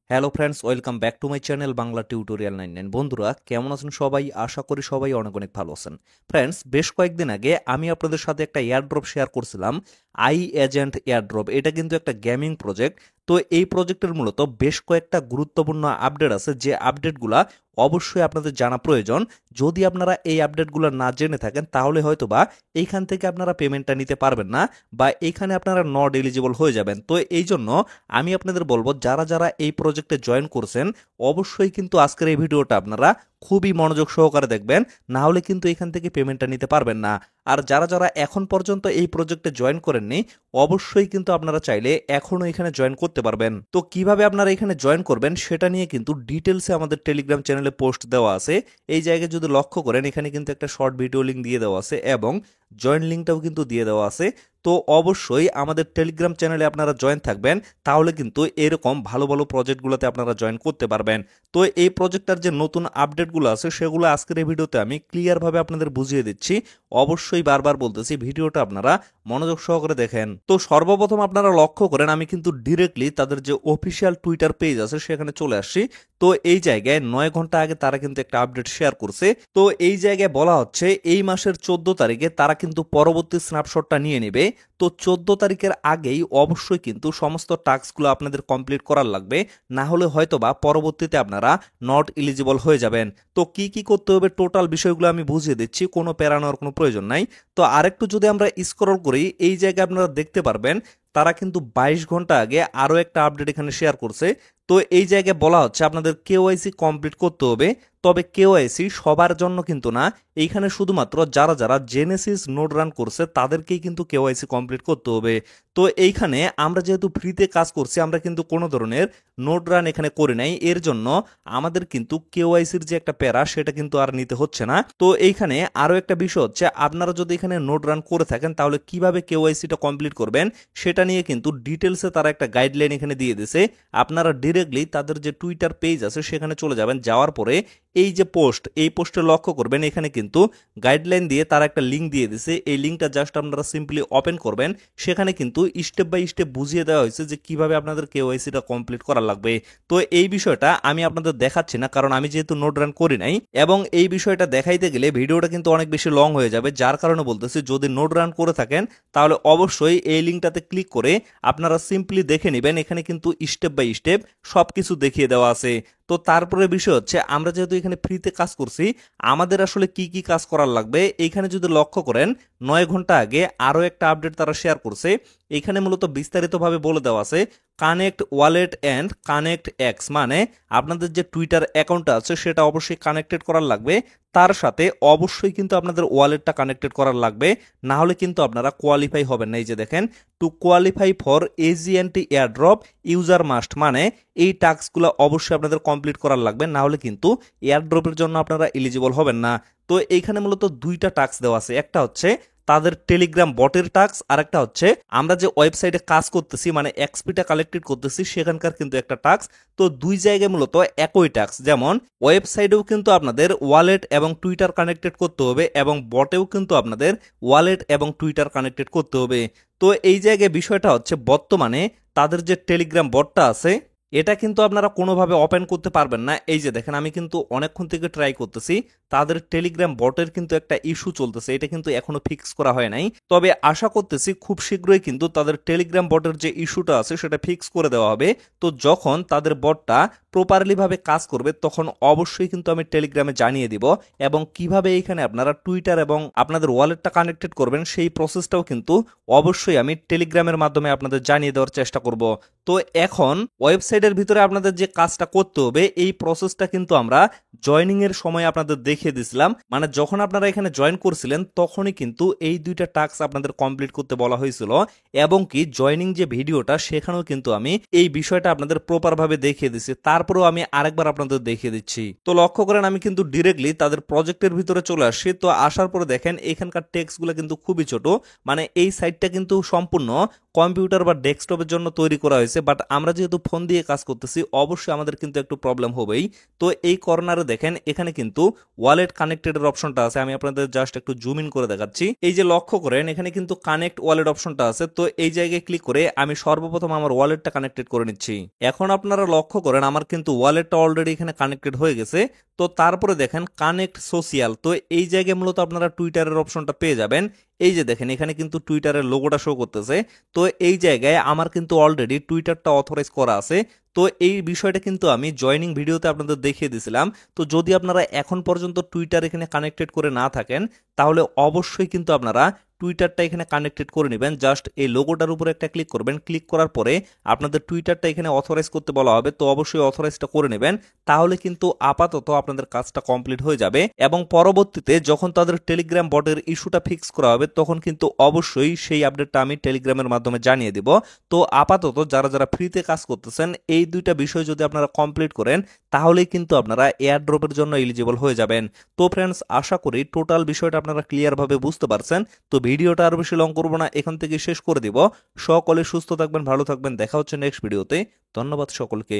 Hello friends, welcome back to my channel Bangla tutorial 99। বন্ধুরা, কেমন আছেন সবাই? আশা করি সবাই অনেক অনেক ভালো আছেন। ফ্রেন্ডস, বেশ কয়েকদিন আগে আমি আপনাদের সাথে একটা এয়ারড্রপ শেয়ার করছিলাম, আই এজেন্ট এয়ারড্রপ। এটা কিন্তু একটা গেমিং প্রজেক্ট। তো এই প্রজেক্টের মূলত বেশ কয়েকটা গুরুত্বপূর্ণ আপডেট আছে, যে আপডেটগুলা অবশ্যই আপনাদের জানা প্রয়োজন। যদি আপনারা এই আপডেটগুলো না জেনে থাকেন তাহলে হয়তোবা এইখান থেকে আপনারা পেমেন্টটা নিতে পারবেন না, বা এইখানে আপনারা নট এলিজিবল হয়ে যাবেন। তো এই জন্য আমি আপনাদের বলবো, যারা যারা এই প্রজেক্টে জয়েন করছেন অবশ্যই কিন্তু আজকের এই ভিডিওটা আপনারা খুবই মনোযোগ সহকারে দেখবেন, না হলে কিন্তু এখান থেকে পেমেন্টটা নিতে পারবেন না। আর যারা যারা এখন পর্যন্ত এই প্রজেক্টে জয়েন করেননি অবশ্যই কিন্তু আপনারা চাইলে এখনো এখানে জয়েন করতে পারবেন। তো কিভাবে আপনারা এখানে জয়েন করবেন সেটা নিয়ে কিন্তু ডিটেলসে আমাদের টেলিগ্রাম চ্যানেলে পোস্ট দেওয়া আছে। এই জায়গায় যদি লক্ষ্য করেন, এখানে কিন্তু একটা শর্ট ভিডিও লিঙ্ক দিয়ে দেওয়া আছে এবং জয়েন লিঙ্কটাও কিন্তু দিয়ে দেওয়া আছে। তো অবশ্যই আমাদের টেলিগ্রাম চ্যানেলে আপনারা জয়েন থাকবেন, তাহলে কিন্তু এরকম ভালো ভালো প্রজেক্টগুলোতে আপনারা জয়েন করতে পারবেন। তো এই প্রজেক্টটার যে নতুন আপডেটগুলো আছে সেগুলো আজকের এই ভিডিওতে আমি ক্লিয়ারভাবে আপনাদের বুঝিয়ে দিচ্ছি। অবশ্যই বারবার বলতেছি, ভিডিওটা আপনারা মনোযোগ সহকারে দেখেন। তো সর্বপ্রথম আপনারা লক্ষ্য করেন, আমি কিন্তু ডিরেক্টলি তাদের যে অফিসিয়াল টুইটার পেজ আছে সেখানে চলে আসছি। তো এই জায়গায় 9 ঘন্টা আগে তারা কিন্তু একটা আপডেট শেয়ার করছে। তো এই জায়গায় বলা হচ্ছে এই মাসের 14 তারিখে তারা কিন্তু পরবর্তী স্ন্যাপশটটা নিয়ে নেবে। তো 14 তারিখের আগেই অবশ্যই কিন্তু সমস্ত টাস্কগুলো আপনাদের কমপ্লিট করার লাগবে, না হলে হয়তোবা পরবর্তীতে আপনারা নট এলিজিবল হয়ে যাবেন। তো কি কি করতে হবে টোটাল বিষয়গুলো আমি বুঝিয়ে দিচ্ছি, কোনো প্যারানোর কোনো প্রয়োজন নাই। তো আরেকটু যদি আমরা স্ক্রল করি, এই জায়গায় আপনারা দেখতে পারবেন তারা কিন্তু 22 ঘন্টা আগে আরও একটা আপডেট এখানে শেয়ার করছে। তো এই জায়গায় বলা হচ্ছে আপনাদের কেওয়াইসি কমপ্লিট করতে হবে, তবে কেওয়াইসি সবার জন্য কিন্তু না। এইখানে শুধুমাত্র যারা যারা জেনেসিস নোড রান করছে তাদেরকেই কিন্তু কেওয়াইসি কমপ্লিট করতে হবে। তো এইখানে আমরা যেহেতু ফ্রিতে কাজ করছি, আমরা কিন্তু কোনো ধরনের নোড রান এখানে করি নাই, এর জন্য আমাদের কিন্তু কেওয়াইসির যে একটা প্যারা সেটা কিন্তু আর নিতে হচ্ছে না। তো এইখানে আরও একটা বিষয় হচ্ছে, আপনারা যদি এখানে নোড রান করে থাকেন তাহলে কিভাবে কেওয়াইসিটা কমপ্লিট করবেন সেটা নিয়ে কিন্তু ডিটেলসে তারা একটা গাইডলাইন এখানে দিয়ে দিছে। আপনারা ডিরেক্টলি তাদের যে টুইটার পেজ আছে সেখানে চলে যাবেন, যাওয়ার পরে এই যে পোস্ট, এই পোস্টে লক্ষ্য করবেন এখানে কিন্তু গাইডলাইন দিয়ে তারা একটা লিঙ্ক দিয়ে দিছে। এই লিঙ্কটা জাস্ট আপনারা সিম্পলি ওপেন করবেন, সেখানে কিন্তু স্টেপ বাই স্টেপ বুঝিয়ে দেওয়া হয়েছে যে কিভাবে আপনাদের কেওয়াইসিটা কমপ্লিট করা লাগবে। তো এই বিষয়টা আমি আপনাদের দেখাচ্ছি না, কারণ আমি যেহেতু নোট রান করি নাই, এবং এই বিষয়টা দেখাইতে গেলে ভিডিওটা কিন্তু অনেক বেশি লং হয়ে যাবে। যার কারণে বলতেছি, যদি নোট রান করে থাকেন তাহলে অবশ্যই এই লিঙ্কটাতে ক্লিক করে আপনারা সিম্পলি দেখে নেবেন। এখানে কিন্তু স্টেপ বাই স্টেপ সবকিছু দেখিয়ে দেওয়া আছে। তো তারপরে বিষয় হচ্ছে, আমরা যেহেতু এখানে ফ্রিতে কাজ করছি, আমাদের আসলে কি কি কাজ করার লাগবে এইখানে যদি লক্ষ্য করেন, 9 ঘন্টা আগে আরও একটা আপডেট তারা শেয়ার করছে। এখানে মূলত বিস্তারিতভাবে বলে দেওয়া আছে connect wallet and connect x, মানে আপনাদের যে টুইটার অ্যাকাউন্টটা আছে সেটা অবশ্যই কানেক্টেড করার লাগবে, তার সাথে অবশ্যই কিন্তু আপনাদের ওয়ালেটটা কানেক্টেড করার লাগবে, না হলে কিন্তু আপনারা কোয়ালিফাই হবেন না। এই যে দেখেন, to qualify for AGNT airdrop user must, মানে এই টাস্কগুলো অবশ্যই আপনাদের কমপ্লিট করার লাগবে, না হলে কিন্তু এয়ারড্রপের জন্য আপনারা এলিজিবল হবেন না। তো এইখানে মূলত দুইটা টাস্ক দেওয়া আছে, একটা হচ্ছে তাদের টেলিগ্রাম বটের টাস্ক, আর একটা হচ্ছে আমরা যে ওয়েবসাইটে কাজ করতেছি মানে এক্সপিটা কালেক্টেড করতেছি সেখানকার কিন্তু একটা টাস্ক। তো দুই জায়গায় মূলত একই টাস্ক, যেমন ওয়েবসাইটেও কিন্তু আপনাদের ওয়ালেট এবং টুইটার কানেক্টেড করতে হবে, এবং বটেও কিন্তু আপনাদের ওয়ালেট এবং টুইটার কানেক্টেড করতে হবে। তো এই জায়গায় বিষয়টা হচ্ছে, বর্তমানে তাদের যে টেলিগ্রাম বটটা আছে এটা কিন্তু আপনারা কোনোভাবে ওপেন করতে পারবেন না। এই যে দেখেন, আমি কিন্তু অনেকক্ষণ থেকে ট্রাই করতেছি, তাদের টেলিগ্রাম বটের কিন্তু একটা ইস্যু চলতেছে, এটা কিন্তু এখনো ফিক্স করা হয় নাই। তবে আশা করতেছি খুব শীঘ্রই কিন্তু তাদের টেলিগ্রাম বটের যে ইস্যুটা আছে সেটা ফিক্স করে দেওয়া হবে। তো যখন তাদের বটটা প্রপারলি ভাবে কাজ করবে তখন অবশ্যই কিন্তু আমি টেলিগ্রামে জানিয়ে দিব, এবং কিভাবে এইখানে আপনারা টুইটার এবং আপনাদের ওয়ালেটটা কানেক্টেড করবেন সেই প্রসেসটাও কিন্তু অবশ্যই আমি টেলিগ্রামের মাধ্যমে আপনাদের জানিয়ে দেওয়ার চেষ্টা করব। তো এখন ওয়েবসাইটের ভিতরে আপনাদের যে কাজটা করতে হবে এই প্রসেসটা কিন্তু আমরা জয়নিং এর সময় আপনাদের দেখিয়ে দিছিলাম, মানে যখন আপনারা এখানে জয়েন করছিলেন তখনই কিন্তু এই দুইটা টাস্ক আপনাদের কমপ্লিট করতে বলা হয়েছিল, এবং কি জয়নিং যে ভিডিওটা সেখানেও কিন্তু আমি এই বিষয়টা আপনাদের প্রপার ভাবে দেখিয়ে দিচ্ছি। তারপরেও আমি আরেকবার আপনাদের দেখিয়ে দিচ্ছি। তো লক্ষ্য করেন, আমি কিন্তু ডিরেক্টলি তাদের প্রজেক্টের ভিতরে চলে আসছি। তো আসার পরে দেখেন এখানকার টেক্সটগুলো কিন্তু খুবই ছোট, মানে এই সাইটটা কিন্তু সম্পূর্ণ কম্পিউটার বা ডেস্কটপের জন্য তৈরি করা হয়েছে, বাট আমরা যেহেতু ফোন দিয়ে কাজ করতেছি অবশ্যই আমাদের কিন্তু একটু প্রবলেম হবেই। তো এই কর্নারে দেখেন এখানে কিন্তু ওয়ালেট কানেক্টেডের অপশনটা আছে, আমি আপনাদের জাস্ট একটু জুম ইন করে দেখাচ্ছি। এই যে লক্ষ্য করেন এখানে কিন্তু কানেক্ট ওয়ালেট অপশনটা আছে, তো এই জায়গায় ক্লিক করে আমি সর্বপ্রথম আমার ওয়ালেটটা কানেক্টেড করে নিচ্ছি। এখন আপনারা লক্ষ্য করেন আমার কিন্তু ওয়ালেটটা অলরেডি এখানে কানেক্টেড হয়ে গেছে। তো তারপরে দেখেন কানেক্ট সোশিয়াল, তো এই জায়গায় মূলত আপনারা টুইটারের অপশনটা পেয়ে যাবেন। এই যে দেখেন এখানে কিন্তু টুইটারের লোগোটা শো করতেছে। তো এই জায়গায় আমার কিন্তু অলরেডি টুইটারটা অথরাইজ করা আছে। তো এই বিষয়টা কিন্তু আমি জয়নিং ভিডিওতে আপনাদের দেখিয়ে দিয়েছিলাম। তো যদি আপনারা এখন পর্যন্ত টুইটার এখানে কানেক্টেড করে না থাকেন তাহলে অবশ্যই কিন্তু আপনারা টুইটারটা এখানে কানেক্টেড করে নেবেন। জাস্ট এই লোগোটার উপরে একটা ক্লিক করবেন, ক্লিক করার পরে আপনাদের টুইটারটা এখানে অথরাইজ করতে বলা হবে, তো অবশ্যই অথরাইজটা করে নেবেন। তাহলে কিন্তু আপাতত আপনাদের কাজটা কমপ্লিট হয়ে যাবে এবং পরবর্তীতে যখন তাদের টেলিগ্রাম বটের ইস্যুটা ফিক্স করা হবে তখন কিন্তু অবশ্যই সেই আপডেটটা আমি টেলিগ্রামের মাধ্যমে জানিয়ে দিব। তো আপাতত যারা যারা ফ্রিতে কাজ করতেছেন এই দুইটা বিষয় যদি আপনারা কমপ্লিট করেন তাহলেই কিন্তু আপনারা এয়ারড্রপের জন্য এলিজিবল হয়ে যাবেন। তো ফ্রেন্ডস, আশা করি টোটাল বিষয়টা আপনারা ক্লিয়ারভাবে বুঝতে পারছেন। তো ভিডিওটা আর বেশি লং করবো না, এখান থেকে শেষ করে দিব। সকলে সুস্থ থাকবেন, ভালো থাকবেন, দেখা হচ্ছে নেক্সট ভিডিওতে। ধন্যবাদ সকলকে।